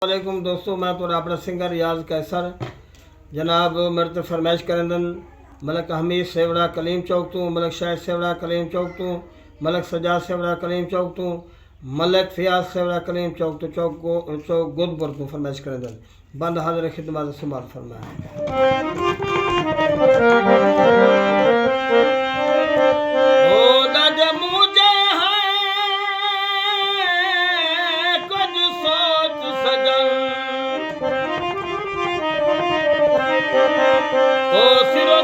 वालेकुम दोस्तों, मैं तो अपना सिंगर रियाज कैसर जनाब मेरे तो फरमाइश करंदन मलक हमीद सेवड़ा कलीम चौक तू, मलक शाहिद सेवड़ा कलीम चौक तू, मलक सजाद सेवड़ा कलीम चौक तू, मलक फियाज सेवड़ा कलीम चौक तू चौक गुदपुर तू फरमाइश करंदन बंद हाजिर खिदमत सुमार फरमाया। ओ सिरो